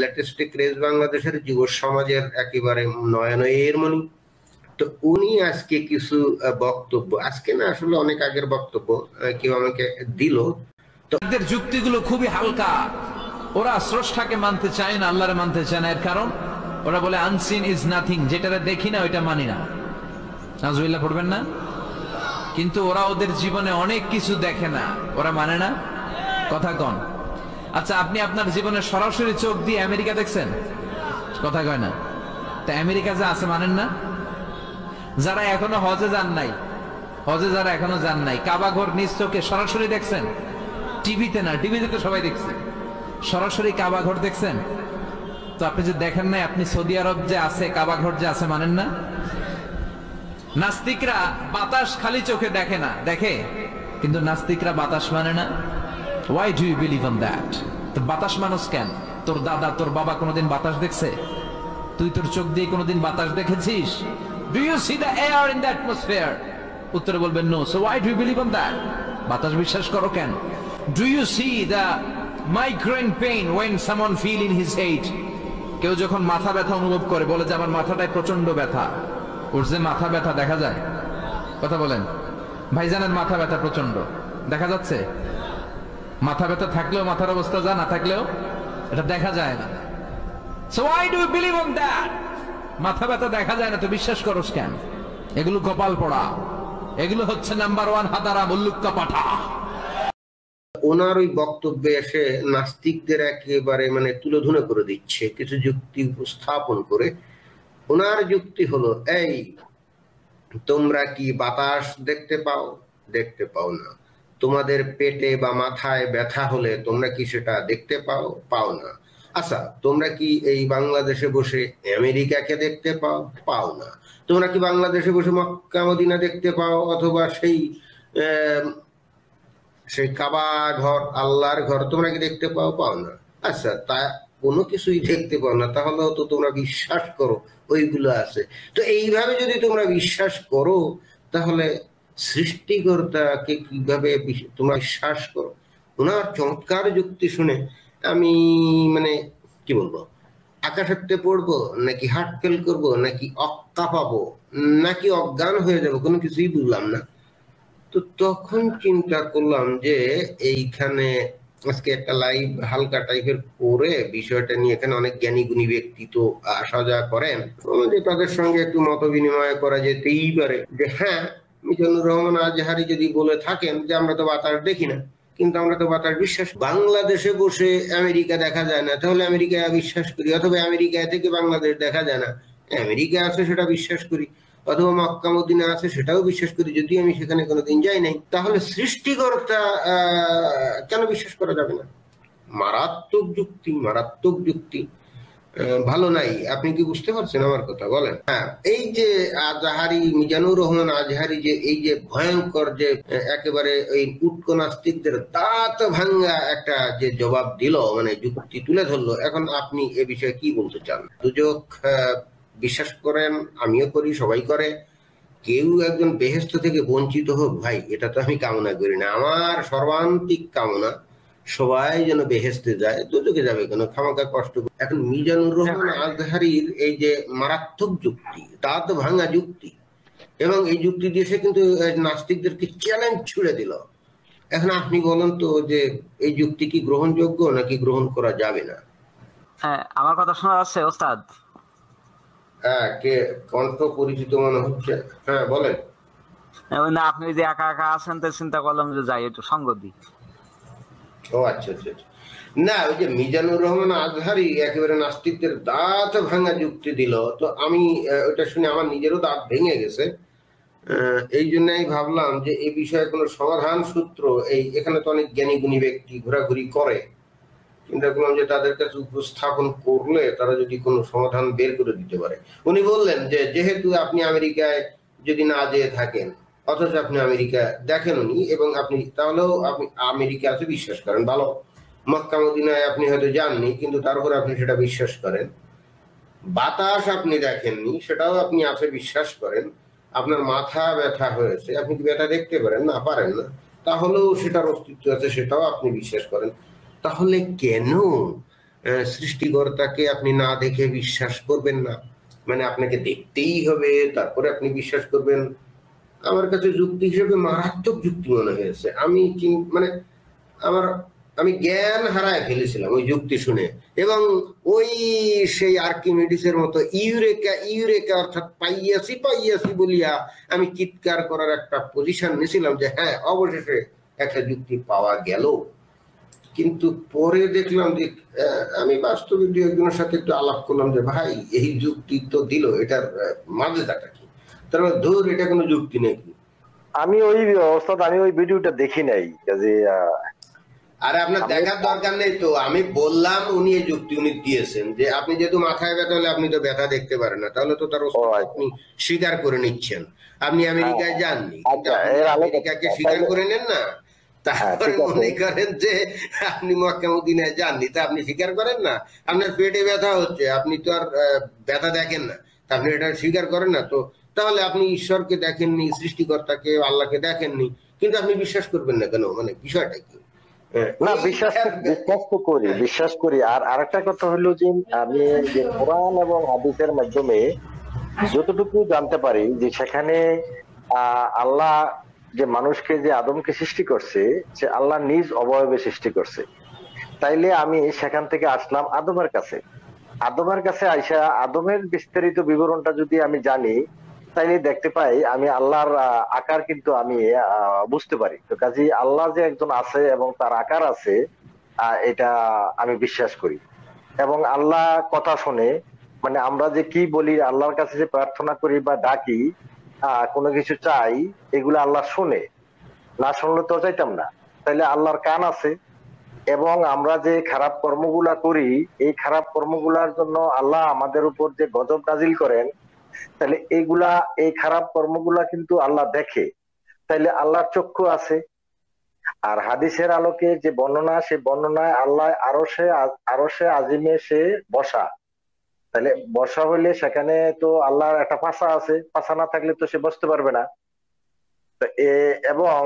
Latest craze বাংলাদেশের যুব সমাজের একেবারে নয়নের মণি। তো উনি আজকে কিছু বক্তব্য, আজকে না আসলে অনেক আগের বক্তব্য কেউ আমাকে দিল। তো এদের যুক্তিগুলো খুবই হালকা, ওরা স্রষ্টাকে মানতে চায় না, আল্লাহরে মানতে চায় না। এর কারণ ওরা বলে আনসিন ইজ নাথিং, যেটা দেখি না ওইটা মানি না। নাজুবিল্লাহ পড়বেন না? কিন্তু ওরা ওদের জীবনে অনেক কিছু দেখে না, ওরা মানে না। কথা কন। আচ্ছা, আপনি আপনার জীবনে সরাসরি চোখ দিয়ে আমেরিকা দেখছেন? কথা কয় না। তা আমেরিকা যে আছে মানেন না? যারা এখনো হজে যান নাই, হজে যারা এখনো যান নাই, কাবা ঘর নিজ চোখে সরাসরি দেখছেন? টিভিতে না, টিভিতে তো সবাই দেখছে। সরাসরি কাবা ঘর দেখছেন? তো আপনি যে দেখেন নাই, আপনি সৌদি আরব যে আছে কাবা ঘর যে আছে মানেন না? নাস্তিকরা বাতাস খালি চোখে দেখে না, দেখে, কিন্তু নাস্তিকরা বাতাস মানে না। Why do you believe on that? তো বাতাস মানুষ কেন? তোর দাদা তোর বাবা কোনোদিন বাতাস দেখছে? তুই তোর চোখ দিয়ে কোনোদিন বাতাস দেখেছিস? Do you see the air in the atmosphere? উত্তরে বলবেন no. So why do you believe on that? বাতাস বিশ্বাস করো কেন? Do you see the migraine pain when someone feel in his head? কেউ যখন মাথা ব্যথা অনুভব করে বলে যে আমার মাথাটায় প্রচন্ড ব্যথা, ওর যে মাথা ব্যথা দেখা যায়? কথা বলেন। ভাইজানের মাথা ব্যথা প্রচন্ড দেখা যাচ্ছে? মাথা ব্যথা থাকলেও মাথার অবস্থা যা, না থাকলেও এটা দেখা যায় না। So why do you believe on that? মাথা ব্যথা দেখা যায় না তো বিশ্বাস করোস কেন? এগুলো কপাল পড়া, এগুলো হচ্ছে নাম্বার 1 হাদারা মুল্লুক্কা পাঠা। ওনার ওই বক্তব্যে এসে নাস্তিকদের একেবারে মানে তুলোধুনো করে দিচ্ছে কিছু যুক্তি উপস্থাপন করে। ওনার যুক্তি হলো এই, তোমরা কি বাতাস দেখতে পাও? দেখতে পাও না। তোমাদের পেটে বা মাথায় ব্যথা হলে তোমরা কি সেটা দেখতে পাও? পাও না। আচ্ছা, তোমরা কি এই বাংলাদেশে বসে আমেরিকাকে দেখতে পাও? পাও না। তোমরা কি বাংলাদেশে বসে মক্কা মদিনা দেখতে পাও, অথবা সেই কাবা ঘর, আল্লাহর ঘর তোমরা কি দেখতে পাও? পাও না। আচ্ছা, তা কোনো কিছুই দেখতে পাও না, তাহলেও তো তোমরা বিশ্বাস করো ওইগুলো আছে। তো এইভাবে যদি তোমরা বিশ্বাস করো, তাহলে সৃষ্টিকর্তাকে কিভাবে তোমরা বিশ্বাস করো? ওনার চমৎকার যুক্তি শুনে আমি মানে কি বলবো, আকাশাতে পড়বো নাকি হার্ট ফেল করবো, নাকি অক্কা পাবো, নাকি অজ্ঞান হয়ে যাবো, কোনো কিছুই বুঝলাম না। তো তখন চিন্তা করলাম যে এইখানে আজকে একটা লাইভ হালকা টাইপের করে বিষয়টা নিয়ে, এখানে অনেক জ্ঞানী গুণী ব্যক্তি তো আসা যাওয়া করেন, যে তাদের সঙ্গে একটু মত বিনিময় করা যেতেই পারে। যে হ্যাঁ, মিজানুর রহমান আজহারি যদি বলে থাকেন যে আমরা তো বাতাস দেখি না, কিন্তু আমরা তো বাতাস বিশ্বাস, বাংলাদেশে বসে আমেরিকা দেখা যায় না, তাহলে আমেরিকা বিশ্বাস করি। অথবা আমেরিকা থেকে বাংলাদেশ দেখা যায় না, আমেরিকা আছে সেটা বিশ্বাস করি। অথবা মক্কা মদিনা আছে সেটাও বিশ্বাস করি, যদি আমি সেখানে কোনোদিন যাই নাই। তাহলে সৃষ্টিকর্তা কেন বিশ্বাস করা যাবে না? মারাত্মক যুক্তি, মারাত্মক যুক্তি। ভালো নাই। আপনি কি বুঝতে পারছেন আমার কথা? বলেন। হ্যাঁ, এই যে আজহারি, মিজানুর রহমান আজহারি, যে এই যে ভয়ঙ্কর যে একেবারে ওই উটকো নাস্তিকদের দাঁত ভাঙ্গা একটা যে জবাব দিল, মানে যুক্তি তুলে ধরলো, এখন আপনি এ বিষয়ে কি বলতে চান? দুজক বিশ্বাস করেন, আমিও করি, সবাই করে। কেউ একজন বেহেশত থেকে বঞ্চিত হোক, ভাই, এটা তো আমি কামনা করি না। আমার সর্বান্তিক কামনা সবাই যেন বেহেশতে যায়, দুজকে যাবে কেন, খামাখা কষ্ট। এখন মিজানুর রহমান আজহারির এই যে মারাত্মক যুক্তি, দাঁত ভাঙা যুক্তি, এবং এই যুক্তি দিয়ে সে কিন্তু নাস্তিকদেরকে চ্যালেঞ্জ ছুড়ে দিল। এখন আপনি বলেন তো যে এই যুক্তি কি গ্রহণযোগ্য নাকি গ্রহণ করা যাবে না? হ্যাঁ, আমার কথা শোনা যাচ্ছে ওস্তাদ? হ্যাঁ, কে কণ্ঠ পরিচিত মনে হচ্ছে। হ্যাঁ, বলেন। না, আপনি যে একা একা আছেন তো চিন্তা করলাম যে যাই একটু সঙ্গ দিই। ও আচ্ছা আচ্ছা আচ্ছা। না, ওই যে মিজানুর রহমান আজহারি একেবারে নাস্তিকদের দাঁত ভাঙা যুক্তি দিল, তো আমি ওটা শুনে আমার নিজেরও দাঁত ভেঙে গেছে। এই জন্যই ভাবলাম যে এই বিষয়ে কোনো সমাধান সূত্র, এখানে তো অনেক জ্ঞানী গুণী ব্যক্তি ঘোরাঘুরি করে, চিন্তা করলাম যে তাদের কাছে উপস্থাপন করলে তারা যদি কোনো সমাধান বের করে দিতে পারে। উনি বললেন যে যেহেতু আপনি আমেরিকায় যদি না যেয়ে থাকেন, অথচ আপনি আমেরিকা দেখেন উনি, এবং আপনি তাহলেও আপনি আমেরিকা আছে বিশ্বাস করেন, ভালো। মক্কা মদিনায় আপনি হয়তো যাননি, কিন্তু তারপরে আপনি সেটা বিশ্বাস করেন। বাতাস আপনি দেখেননি, সেটাও আপনি আছে বিশ্বাস করেন। আপনার মাথা ব্যথা হয়েছে, আপনি কি ব্যথা দেখতে পারেন? না, পারেন না। তাহলেও সেটার অস্তিত্ব আছে, সেটাও আপনি বিশ্বাস করেন। তাহলে কেন সৃষ্টিকর্তাকে আপনি না দেখে বিশ্বাস করবেন না, মানে আপনাকে দেখতেই হবে তারপরে আপনি বিশ্বাস করবেন, আমার কাছে যুক্তি হিসেবে মারাত্মক যুক্তি মনে হয়েছে। মানে আমি জ্ঞান হারায় ফেলেছিলাম ওই যুক্তি শুনে, এবং ওই সেই আর্কিমিডিসের মতো ইউরেকা ইউরেকা অর্থাৎ পাইয়াছি বলিয়া আমি চিৎকার করার একটা পজিশন নিয়েছিলাম যে হ্যাঁ অবশেষে একটা যুক্তি পাওয়া গেল। কিন্তু পরে দেখলাম যে আমি বাস্তবে দু একজনের সাথে একটু আলাপ করলাম যে ভাই এই যুক্তি তো দিল, এটার মাজেদাটা কি? তার মানে ধর এটা কোনো যুক্তি নাকি? আমি ওই ভিডিওটা দেখি নাই, কাজে আরে আপনার দেখার দরকার নেই তো, আমি বললাম উনি এই যুক্তি উনি দিয়েছেন যে আপনি যেহেতু মাথায় ব্যথা হলে আপনি তো ব্যথা দেখতে পারেন না, তাহলে তো তার আপনি স্বীকার করে নিচ্ছেন। আপনি আমেরিকায় যাননি, আমেরিকাকে স্বীকার করে নেন না, তারপরে মনে করেন যে আপনি মক্কা মদিনায় যাননি, তা আপনি স্বীকার করেন না। আপনার পেটে ব্যথা হচ্ছে, আপনি তো আর ব্যথা দেখেন না, আপনি এটা স্বীকার করেন না, তো তাহলে আপনি ঈশ্বরকে দেখেননি, সৃষ্টিকর্তাকে আল্লাহকে দেখেননি, কিন্তু আপনি বিশ্বাস করবেন না কেন? মানে বিষয়টা কি? না, বিশ্বাস করি। আর আরেকটা কথা হলো যে আমি যে কোরআন এবং হাদিসের মাধ্যমে যতটুকু জানতে পারি যে সেখানে আল্লাহ যে মানুষকে, যে আদমকে সৃষ্টি করছে, সে আল্লাহ নিজ অবয়বে সৃষ্টি করছে। তাইলে আমি সেখান থেকে আসলাম আদমের কাছে আইসা আদমের বিস্তারিত বিবরণটা যদি আমি জানি, তাইলে দেখতে পাই আমি আল্লাহর আকার কিন্তু আমি বুঝতে পারি। তো কাজে আল্লাহ যে একজন আছে এবং তার আকার আছে, এটা আমি বিশ্বাস করি। এবং আল্লাহ কথা শুনে, মানে আমরা যে কি বলি, আল্লাহর কাছে যে প্রার্থনা করি বা ডাকি, কোনো কিছু চাই, এগুলো আল্লাহ শুনে, না শুনলে তো চাইতাম না। তাইলে আল্লাহর কান আছে, এবং আমরা যে খারাপ কর্মগুলা করি, এই খারাপ কর্মগুলার জন্য আল্লাহ আমাদের উপর যে গজব নাজিল করেন, তাহলে এই খারাপ কর্মগুলা কিন্তু আল্লাহ দেখে। তাইলে আল্লাহর চক্ষু আছে। আর হাদিসের আলোকে যে বর্ণনা, সে বর্ণনায় আল্লাহ আরশে আজিমে সে বসা। তাহলে বসা হইলে সেখানে তো আল্লাহর একটা পাছা আছে, পাছা না থাকলে তো সে বসতে পারবে না। এবং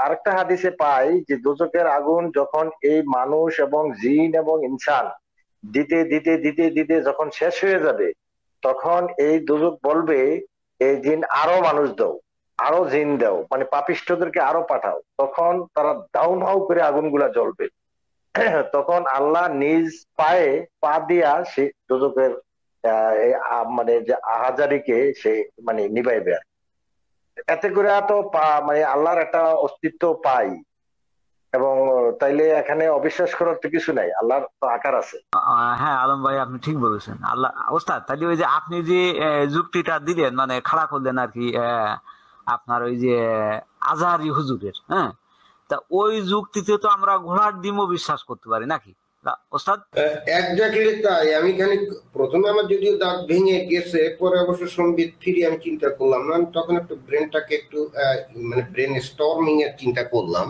আরেকটা হাদিসে পাই যে দোজখের আগুন যখন এই মানুষ এবং জিন এবং ইনসান দিতে দিতে দিতে দিতে যখন শেষ হয়ে যাবে, তখন এই দোজখ বলবে এই জিন আরো মানুষ দাও, আরো জিন দাও, মানে পাপিষ্ঠদেরকে আরো পাঠাও। তখন তারা দাউ দাউ করে আগুনগুলা জ্বলবে। তখন আল্লাহ নিজ পায়ে পা দিয়া সে দোজখের মানে যে আহাজারিকে সে মানে নিবাইবে। এতে করে তো মানে আল্লাহর একটা অস্তিত্ব পাই। এবং তাইলে এখানে অবিশ্বাস করার তো কিছু নাই, আল্লাহর তো আকার আছে। হ্যাঁ আলম ভাই, আপনি ঠিক বলেছেন। আল্লাহ ওস্তাদ, তাহলে ওই যে আপনি যে যুক্তিটা দিলেন, মানে খাড়া করলেন আর কি, আপনার ওই যে আজহারি হুজুরের, হ্যাঁ, তা ওই যুক্তিতে তো আমরা ঘোড়ার ডিমও বিশ্বাস করতে পারি নাকি ওস্তাদ? এক্স্যাক্টলি তাই। আমি খানিক প্রথমে আমার যদিও দাঁত ভেঙে গেছে, পরে অবশ্য সম্বিত ফিরে আমি চিন্তা করলাম না, তখন একটু ব্রেনটাকে একটু মানে ব্রেন স্টর্মিং এর চিন্তা করলাম,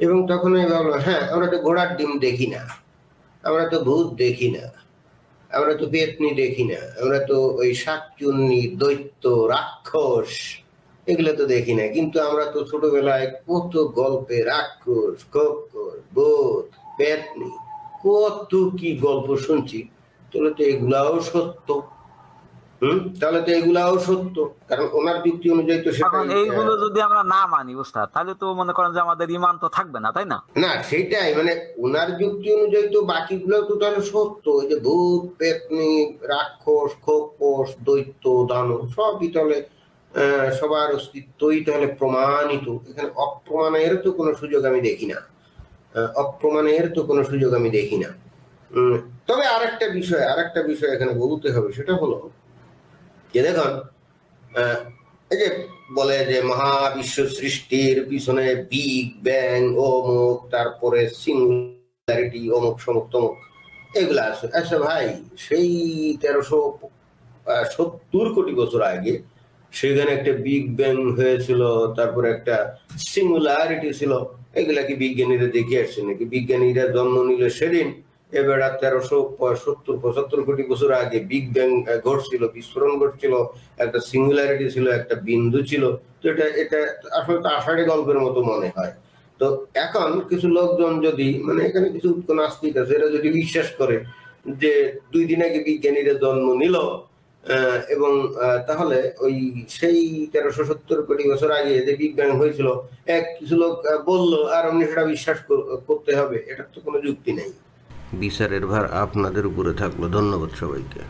এবং তখন আমি ভাবলাম হ্যাঁ, আমরা তো ঘোড়ার ডিম দেখি না, আমরা তো ভূত দেখি না, আমরা তো পেতনি দেখি না, আমরা তো ওই শাকচুন্নি, দৈত্য, রাক্ষস এগুলো তো দেখি না, কিন্তু আমরা তো ছোটবেলায় কত গল্পে রাক্ষস, খোকর, ভূত, পেতনি, কত কি গল্প শুনছি। তাহলে তো এগুলাও সত্য। তাহলে তো এগুলাও সত্য, কারণ ওনার যুক্তি অনুযায়ী তো সেটা। এইগুলো যদি আমরা না মানি ওস্তাদ, তাহলে তো মনে করেন যে আমাদের ঈমান তো থাকবে না, তাই না? না, সেটাই, মানে ওনার যুক্তি অনুযায়ী তো বাকিগুলো তো তাহলে সত্য। ওই যে ভূত, পেতনি, রাক্ষস, খোকস, দৈত্য, দানব সবই তাহলে সবার অস্তিত্বই তাহলে প্রমাণিত। এখানে অপ্রমাণের তো কোনো সুযোগ আমি দেখি না, তবে আরেকটা বিষয় এখানে বলতে হবে, সেটা হলো যে দেখুন, এই যে বলে যে মহাবিশ্ব সৃষ্টির পিছনে বিগ ব্যাং অমুক, তারপরে সিঙ্গুলারিটি অমুক সমুক তমুক, এগুলা আছে। আচ্ছা ভাই, সেই 1370 কোটি বছর আগে সেখানে একটা বিগ ব্যাং হয়েছিল, তারপরে একটা সিঙ্গুলারিটি ছিল, এগুলা কি বিজ্ঞানীরা দেখে আসছে নাকি? বিজ্ঞানীরা জন্ম নিল সেদিন, এবার 1370-75 কোটি বছর আগে বিগ ব্যাং ঘটছিল, বিস্ফোরণ ঘটছিল, একটা সিঙ্গুলারিটি ছিল, একটা বিন্দু ছিল। তো এটা আসলে তো আষাঢ়ি গল্পের মতো মনে হয়। তো এখন কিছু লোকজন যদি মানে এখানে কিছু নাস্তিক আছে, এরা যদি বিশ্বাস করে যে 2 দিন আগে বিজ্ঞানীরা জন্ম নিল এবং তাহলে ওই সেই 1370 কোটি বছর আগে যে বিজ্ঞান হয়েছিল কিছু লোক বললো আর অমনি সেটা বিশ্বাস করতে হবে, এটা তো কোনো যুক্তি নেই। বিচারের ভার আপনাদের উপরে থাকলো। ধন্যবাদ সবাইকে।